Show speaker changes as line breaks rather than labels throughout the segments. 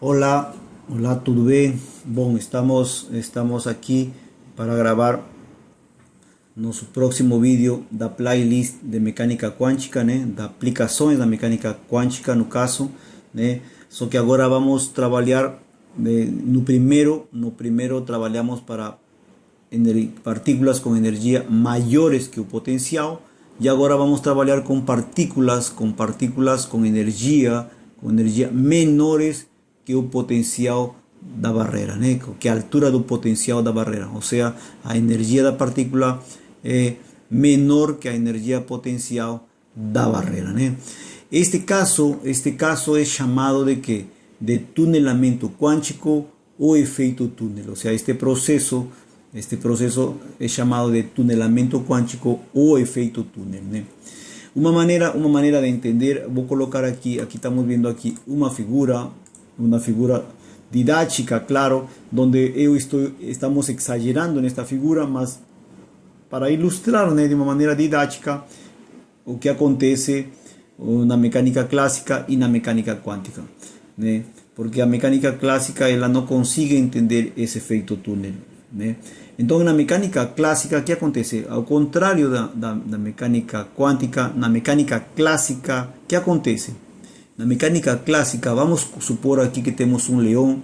Olá, olá, tudo bem? Bom, estamos aqui para gravar nosso próximo vídeo da playlist de mecânica quântica, né? Da aplicações da mecânica quântica no caso, né? Só que agora vamos trabalhar no primeiro trabalhamos para partículas com energia maiores que o potencial, e agora vamos trabalhar com partículas com energia menores que o potencial da barreira, né? Que a altura do potencial da barreira, ou seja, a energia da partícula é menor que a energia potencial da barreira, né? Este caso é chamado de que de tunelamento quântico ou efeito túnel, ou seja, este processo é chamado de tunelamento quântico ou efeito túnel, né? Uma maneira de entender, vou colocar aqui estamos vendo aqui uma figura didática, claro, onde estamos exagerando nesta figura, mas para ilustrar, né, de uma maneira didática o que acontece na mecânica clássica e na mecânica quântica, né? Porque a mecânica clássica ela não consegue entender esse efeito túnel, né? Então, na mecânica clássica, o que acontece? Ao contrário da mecânica quântica, na mecânica clássica, o que acontece? Na mecânica clássica, vamos supor aqui que temos um leão,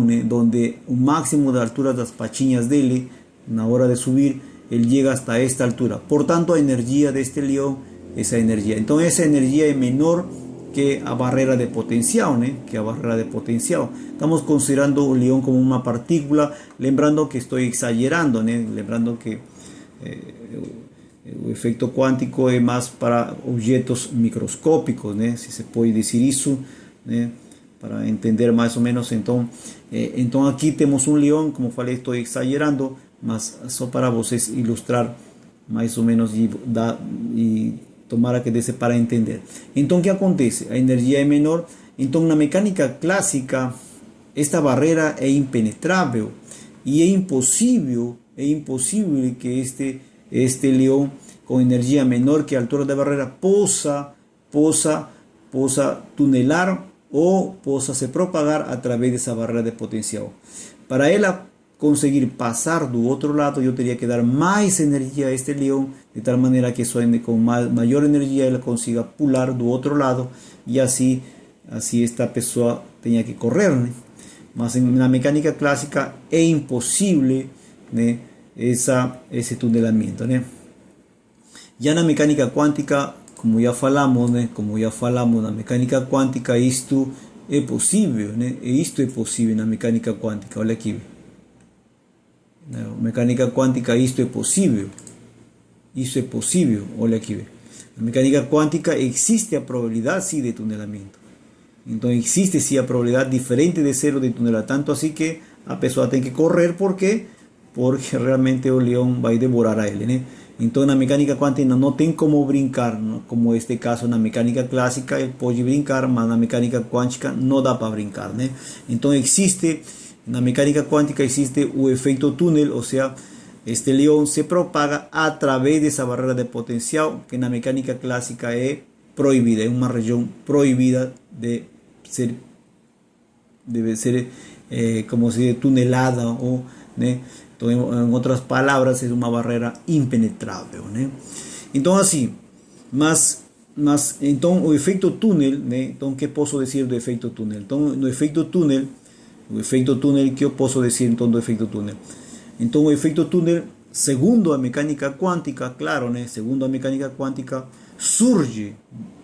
né, onde o máximo da altura das patinhas dele, na hora de subir, ele chega hasta esta altura. Portanto, a energia deste leão, essa energia. Então, essa energia é menor que a barreira de potencial, né? Estamos considerando o leão como uma partícula, lembrando que estou exagerando, né? Lembrando que o efeito quântico é mais para objetos microscópicos, né? Se se pode dizer isso, né? Para entender mais ou menos. Então aqui temos um leão, como falei, estou exagerando, mas só para vocês ilustrar mais ou menos e tomara que desse para entender. Então, o que acontece? A energia é menor. Então, na mecânica clássica, esta barreira é impenetrável e é impossível que este leão com energia menor que a altura da barreira possa tunelar ou possa se propagar através dessa barreira de potencial. Para ela conseguir passar do outro lado, eu teria que dar mais energia a este leão, de tal maneira que com maior energia ela consiga pular do outro lado, e assim esta pessoa tenha que correr, né? Mas na mecânica clássica é impossível, né, esse tunelamento, né? Já na mecânica quântica, como já falamos, na mecânica quântica isto é possível, né? Isto é possível na mecânica quântica, olha aqui. Na mecânica quântica isto é possível. Olha aqui. Na mecânica quântica existe a probabilidade sim de tunelamento. Então existe sim a probabilidade diferente de zero de tunelar. Tanto assim que a pessoa tem que correr porque realmente o leão vai devorar a ele, né? Então na mecânica quântica não tem como brincar, não? Como este caso na mecânica clássica ele pode brincar, mas na mecânica quântica não dá para brincar, né? Então na mecânica quântica existe o efeito túnel, ou seja, este leão se propaga a través dessa barreira de potencial, que na mecânica clássica é proibida, é uma região proibida deve ser como se tunelada, ou, né? Então, em outras palavras, é uma barreira impenetrável, né? Então, assim, então o efeito túnel, né? Então, o que posso dizer do efeito túnel? Então, no efeito túnel, que eu posso dizer então do efeito túnel? Então, o efeito túnel, segundo a mecânica quântica, claro, né? Segundo a mecânica quântica,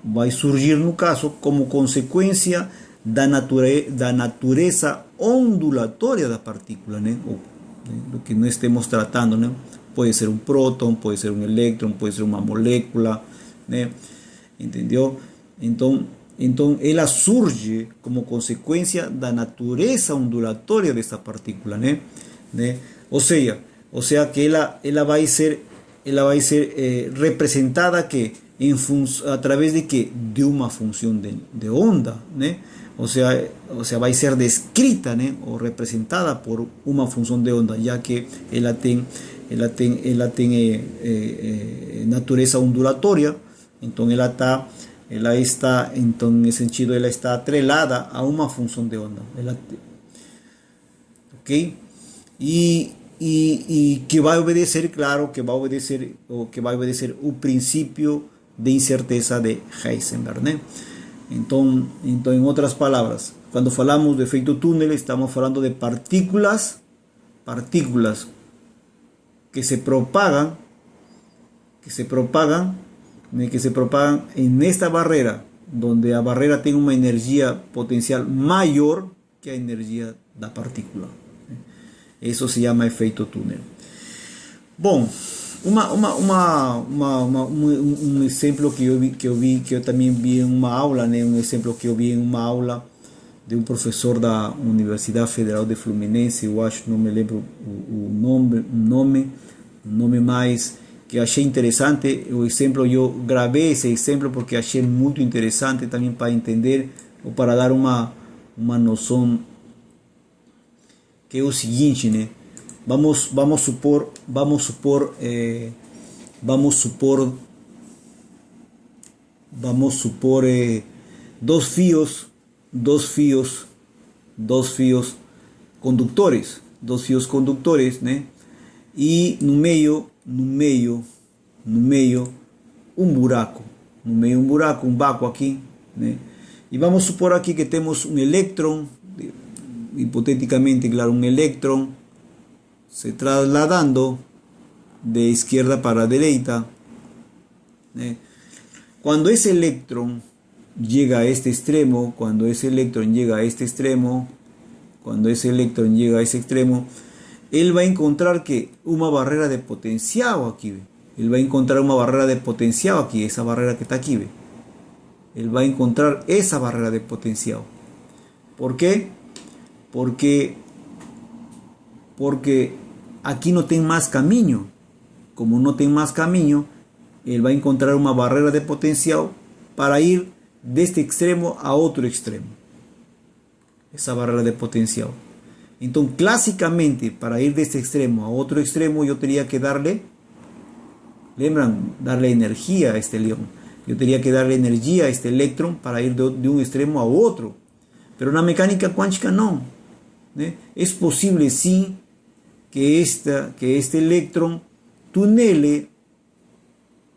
vai surgir no caso como consequência da natureza ondulatória da partícula, né? Do que nós estamos tratando, né? Pode ser um próton, pode ser um elétron, pode ser uma molécula, né? Entendeu? Então ela surge como consequência da natureza ondulatória dessa partícula, né? Ou seja que ela vai ser representada que a través de que de uma função de onda, né? Ou seja, vai ser descrita, né, ou representada por uma função de onda, já que ela tem natureza ondulatória. Então ela está ela está, então, nesse sentido, ela está atrelada a uma função de onda. Ok? E que vai obedecer, claro, que vai obedecer o princípio de incerteza de Heisenberg, né? Então, em outras palavras, quando falamos de efeito túnel, estamos falando de partículas que se propagan, en esta barrera, donde la barrera tiene una energía potencial mayor que la energía de la partícula. Eso se llama efecto túnel. Bom, un ejemplo que yo también vi en una aula, né? Un ejemplo que yo vi en una aula de un profesor de la Universidad Federal de Fluminense, eu acho, não me lembro o nome mais, que achei interessante. O exemplo, eu gravei esse exemplo porque achei muito interessante também para entender, ou para dar uma noção, que é o seguinte, né? Vamos supor dos fios conductores, né? E no meio um buraco, um vácuo aqui, né? E vamos supor aqui que temos um elétron, hipotéticamente, claro, um elétron se trasladando de izquierda para derecha, né? Cuando ese electrón llega a este extremo, él va a encontrar que una barrera de potencial aquí, esa barrera que está aquí, él va a encontrar esa barrera de potencial. ¿Por qué? Porque aquí no tiene más camino. Como no tiene más camino, él va a encontrar una barrera de potencial para ir de este extremo a otro extremo. Esa barrera de potencial. Entonces, clásicamente, para ir de este extremo a otro extremo, yo tenía que darle energía a este león. Yo tenía que darle energía a este electrón para ir de un extremo a otro. Pero en la mecánica cuántica no. Es posible, sí, que este electrón tunele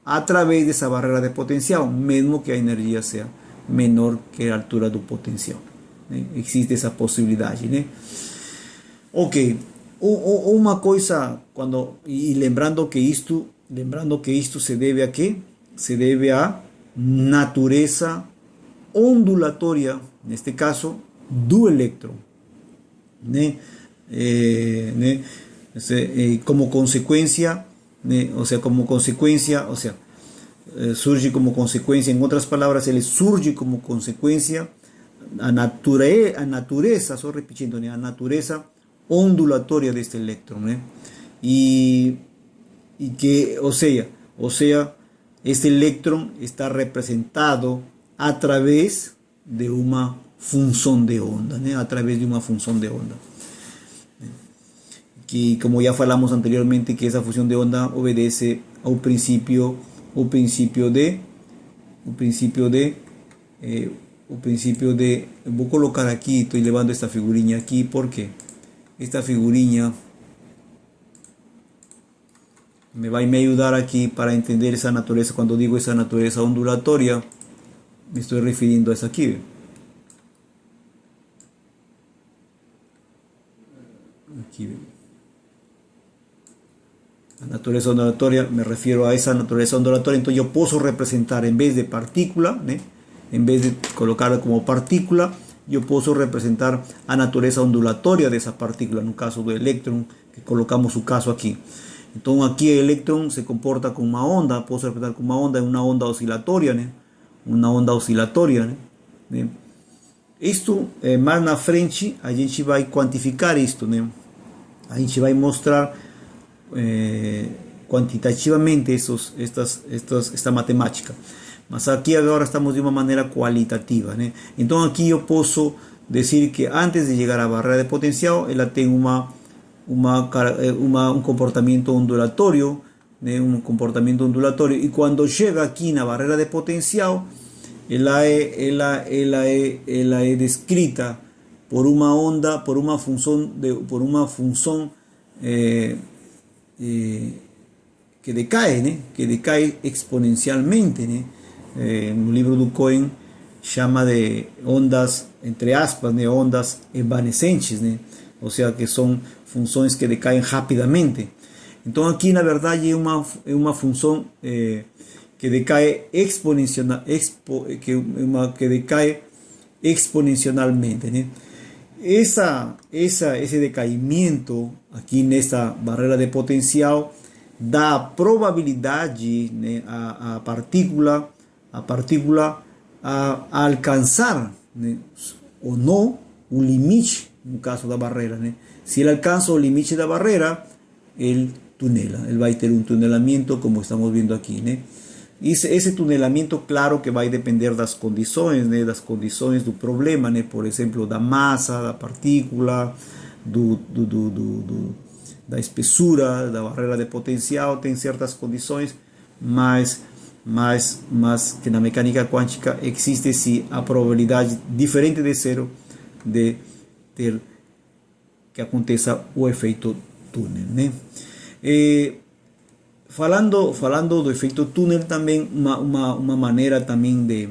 a través de esa barrera de potencial, mesmo que la energía sea menor que la altura del potencial. Existe esa posibilidad. Ok, una cosa, y lembrando que esto se debe a qué? Se debe a naturaleza ondulatoria, en este caso, do electrón. Como consecuencia, surge como consecuencia, en otras palabras, él surge como consecuencia a naturaleza, estoy repitiendo, a naturaleza ondulatoria de este electrón, y que, o sea, este electrón está representado a través de una función de onda, que, como ya falamos anteriormente, que esa función de onda obedece a un principio de, voy a colocar aquí, estoy llevando esta figurinha aquí, porque esta figurinha me va a ayudar aquí para entender esa naturaleza. Cuando digo esa naturaleza ondulatoria, me estoy refiriendo a esa aquí. La naturaleza ondulatoria, me refiero a esa naturaleza ondulatoria. Entonces yo puedo representar, en vez de partícula, en vez de colocarla como partícula, yo puedo representar la naturaleza ondulatoria de esa partícula, en un caso del electrón, que colocamos su caso aquí. Entonces aquí el electrón se comporta como una onda, puedo representar como una onda oscilatoria, Esto, más na frente, a gente vai quantificar isto, A gente vai mostrar quantitativamente esta matemática. Mas aqui agora estamos de uma maneira qualitativa, Então aqui eu posso dizer que antes de chegar à barreira de potencial, ela tem um comportamento ondulatório, e quando chega aqui na barreira de potencial, ela é descrita por uma onda, por uma função que decai, né? Que decai exponencialmente, né? No livro do Cohen chama de ondas, entre aspas, né? Ondas evanescentes, né? Ou seja, que são funções que decaem rapidamente. Então aqui na verdade é uma função que decai exponencialmente, né? Esse decaimento aqui nesta barreira de potencial dá a probabilidade, né, a partícula a alcançar, né, ou não o limite, no caso da barreira, né? Se ele alcança o limite da barreira, ele tunela, ele vai ter um tunelamento como estamos vendo aqui, né? Esse tunelamento, claro que vai depender das condições, né? Das condições do problema, né? Por exemplo, da massa, da partícula, da espessura, da barreira de potencial, tem certas condições, mas que na mecânica quântica existe sim a probabilidade diferente de zero de ter que aconteça o efeito túnel, né? Falando do efeito túnel também, uma maneira também de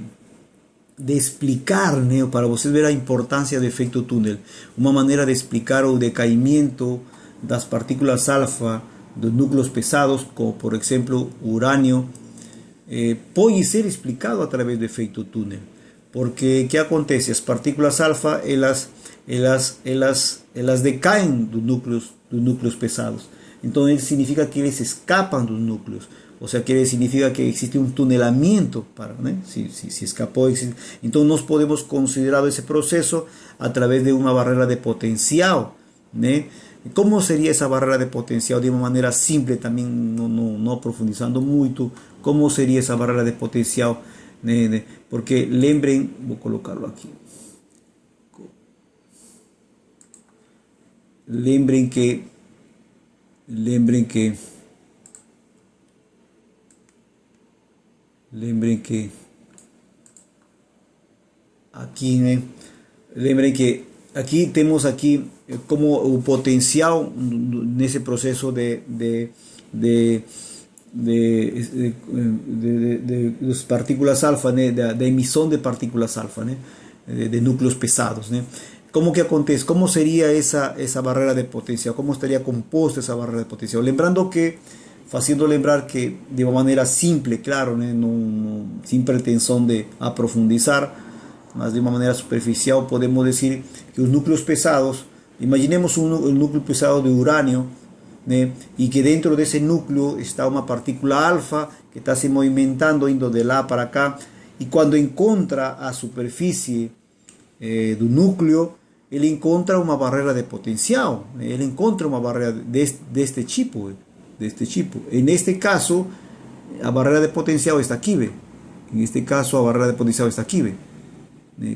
explicar, né, para vocês ver a importância do efeito túnel, uma maneira de explicar o decaimento das partículas alfa dos núcleos pesados, como por exemplo o urânio, pode ser explicado a través do efeito túnel, porque ¿qué acontece? As partículas alfa elas decaem dos núcleos pesados. Então isso significa que eles escapam dos núcleos, ou seja, que significa que existe um tunelamento para, né? Se escapou, então nós podemos considerar esse processo a través de uma barreira de potencial, né? Como seria essa barreira de potencial de uma maneira simples, também não aprofundizando muito, como seria essa barreira de potencial, né? Porque lembrem, vou colocá-lo aqui, lembrem que aqui, né? Lembrem que aqui temos aqui como o potencial nesse processo de partículas alfa, né? Da emissão de partículas alfa, né? De núcleos pesados, né? Como que acontece? Como seria essa barreira de potencial? Como estaria composta essa barreira de potencial? Lembrando que, fazendo lembrar que de uma maneira simples, claro, né? Sem pretensão de aprofundizar, mas de uma maneira superficial, podemos dizer que os núcleos pesados, imaginemos um núcleo pesado de urânio, né? E que dentro desse núcleo está uma partícula alfa que está se movimentando, indo de lá para cá, e quando encontra a superfície do núcleo, ele encontra uma barreira de potencial, ele encontra uma barreira deste tipo. E neste caso, a barreira de potencial está aqui. En este caso, a barreira de potencial está aqui.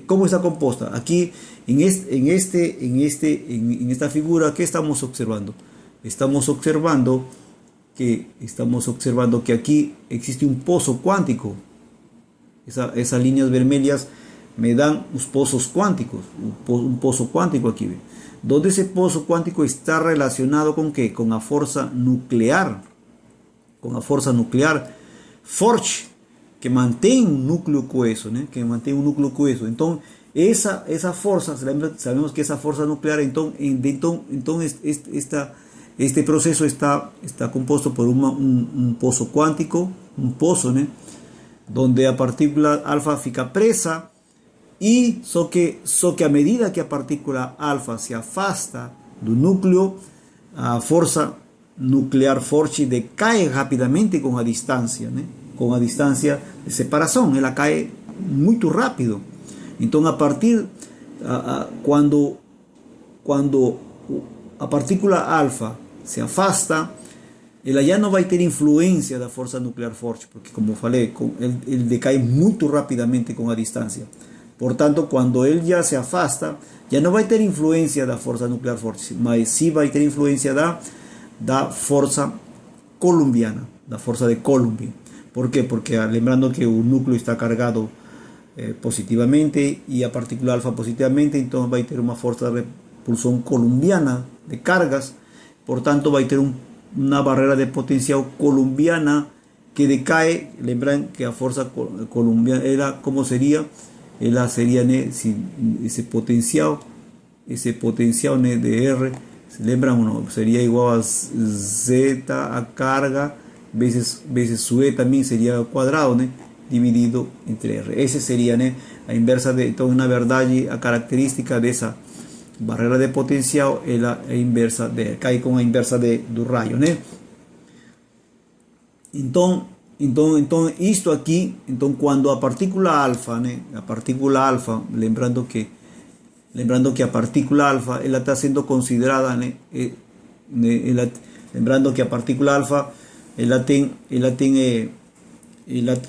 ¿Cómo está composta? Aquí, en esta figura, ¿qué estamos observando? Estamos observando que aquí existe un pozo cuántico. Esas líneas vermelhas me dan los pozos cuánticos, un pozo cuántico aquí, donde ese pozo cuántico está relacionado con ¿qué? Con la fuerza nuclear, forte, que mantém um núcleo coeso, né? Que mantém um núcleo coeso. Então essa força, sabemos que essa força nuclear, este processo está composto por um pozo quântico, né? Donde a partícula alfa fica presa, e só que a medida que a partícula alfa se afasta do núcleo, a força nuclear forte decai rapidamente com a distância, né? Com a distância de separação, ela cai muito rápido. Então, quando a partícula alfa se afasta, ela já não vai ter influência da força nuclear forte, porque, como falei, ele decai muito rapidamente com a distância. Portanto, quando ele já se afasta, já não vai ter influência da força nuclear forte, mas sim vai ter influência da força coulombiana, da força de Coulomb. ¿Por qué? Porque lembrando que un núcleo está cargado positivamente y a partícula alfa positivamente, entonces va a tener una fuerza de repulsión columbiana de cargas, por tanto va a tener una barrera de potencial columbiana que decae. Lembran que a fuerza columbiana era como sería, ela sería si ese potencial de R, ¿se lembran o no? Sería igual a Z a carga veces su E también sería al cuadrado, ¿no? Dividido entre R. Ese sería, ¿no?, a inversa de toda una verdad, a característica de esa barrera de potencial es la inversa de, cae con la inversa do rayo, ¿no? Entonces esto aquí, entonces cuando a partícula alfa, ¿no?, a partícula alfa, lembrando que a partícula alfa ella está siendo considerada, ¿no?, lembrando que a partícula alfa ella tiene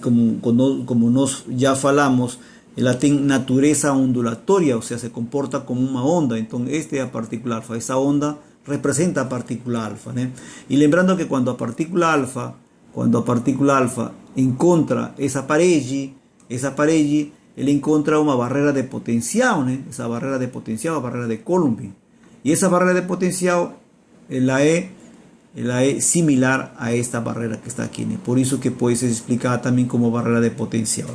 como nos ya falamos, ella tiene naturaleza ondulatoria, o sea, se comporta como una onda. Entonces a partícula alfa, esa onda representa a partícula alfa, ¿no? Y lembrando que cuando a partícula alfa encontra esa pared, él encuentra una barrera de potencial, ¿no? Esa barrera de potencial, la barrera de Coulomb, y esa barrera de potencial la es similar a esta barrera que está aquí, ¿no? Por eso que puede ser explicada también como barrera de potencial.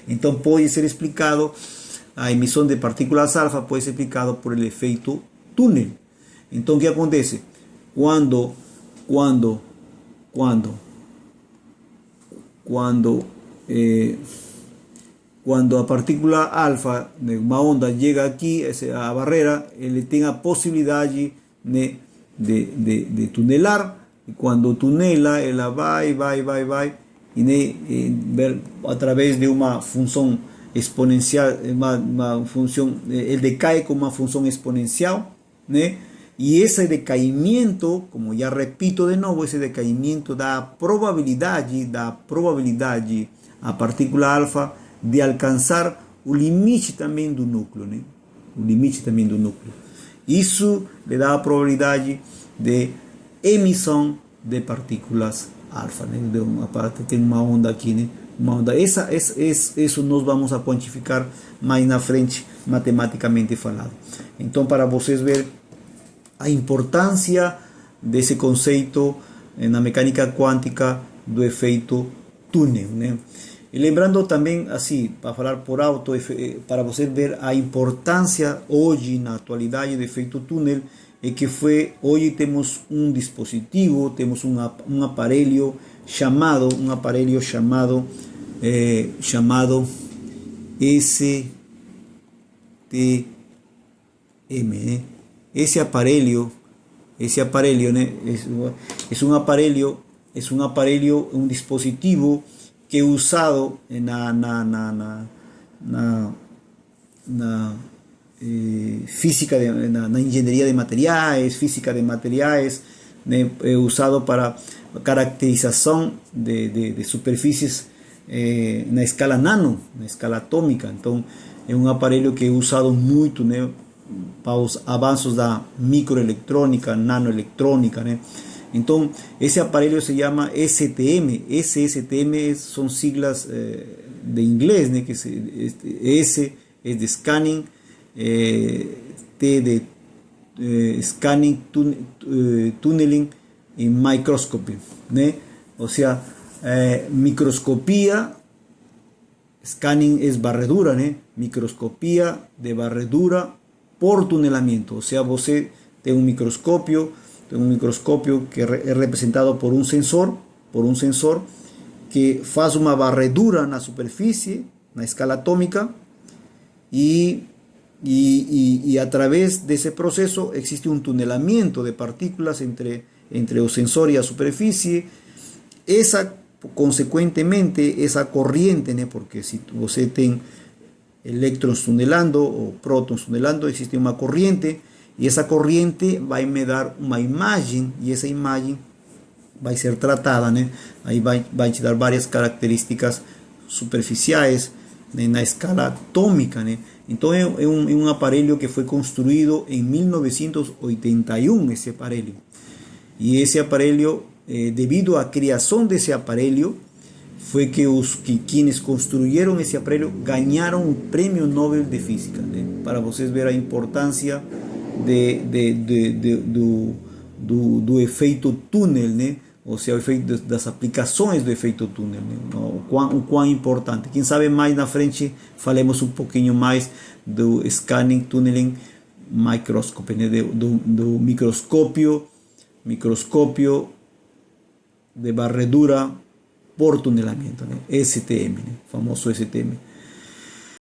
Entonces puede ser explicado, la emisión de partículas alfa puede ser explicado por el efecto túnel. Entonces, ¿qué acontece? Cuando a partícula alfa de una onda llega aquí a esa barrera, él tiene la posibilidad de tunelar, y cuando tunela, ella va y ver a través de una función exponencial, una función, el decae con una función exponencial, ¿no? Y ese decaimiento, como ya repito de nuevo, ese decaimiento da probabilidad a partícula alfa de alcanzar el límite también del núcleo, ¿no? El límite también del núcleo. Eso le da la probabilidad de emisión de partículas alfa, ¿no? De una parte tiene una onda aquí, ¿no? Una onda. Eso nos vamos a cuantificar más na frente, matematicamente falado. Entonces, para vocês ver a importância desse conceito na mecânica quântica do efeito túnel, né? E lembrando também, assim, para falar por alto, para você ver a importância hoje, na atualidade, do efeito túnel, é que hoje temos um dispositivo, temos um aparelho chamado STM, né? Esse aparelho, né, um dispositivo que é usado na física, na engenharia de materiais, física de materiais, né, é usado para caracterização de superfícies na escala nano, na escala atômica. Então é um aparelho que é usado muito, né, para os avanços da microeletrônica, nanoeletrônica, né? Então, esse aparelho se chama STM. STM são siglas de inglês, né? Que S é de scanning, T de scanning, tunneling e microscopy, né? Ou seja, microscopia, scanning é varredura, né? Microscopia de varredura por tunelamiento. O sea, você tem um microscópio que é representado por um sensor que faz uma varredura na superfície, na escala atômica, e a través desse processo existe um tunelamento de partículas entre o sensor e a superfície. Consequentemente, essa corrente, né, porque se você tem eléctrons tunelando o prótons tunelando, existe una corriente, y esa corriente va a me dar una imagen, y esa imagen va a ser tratada, ¿no? Ahí va a dar varias características superficiales en la escala atómica, ¿no? Entonces es un aparelho que fue construido en 1981, ese aparelho. Y ese aparelho, debido a la creación de ese aparelho, foi que quienes construyeron ese aparelho ganharam um prêmio Nobel de Física, né? Para vocês ver a importância do efeito túnel, né? Ou seja, o efeito das aplicações do efeito túnel, né? O quão importante. Quem sabe mais na frente falemos um pouquinho mais do scanning tunneling microscopy, né? do microscópio de barredura por tunelamento, né? STM, né? Famoso STM.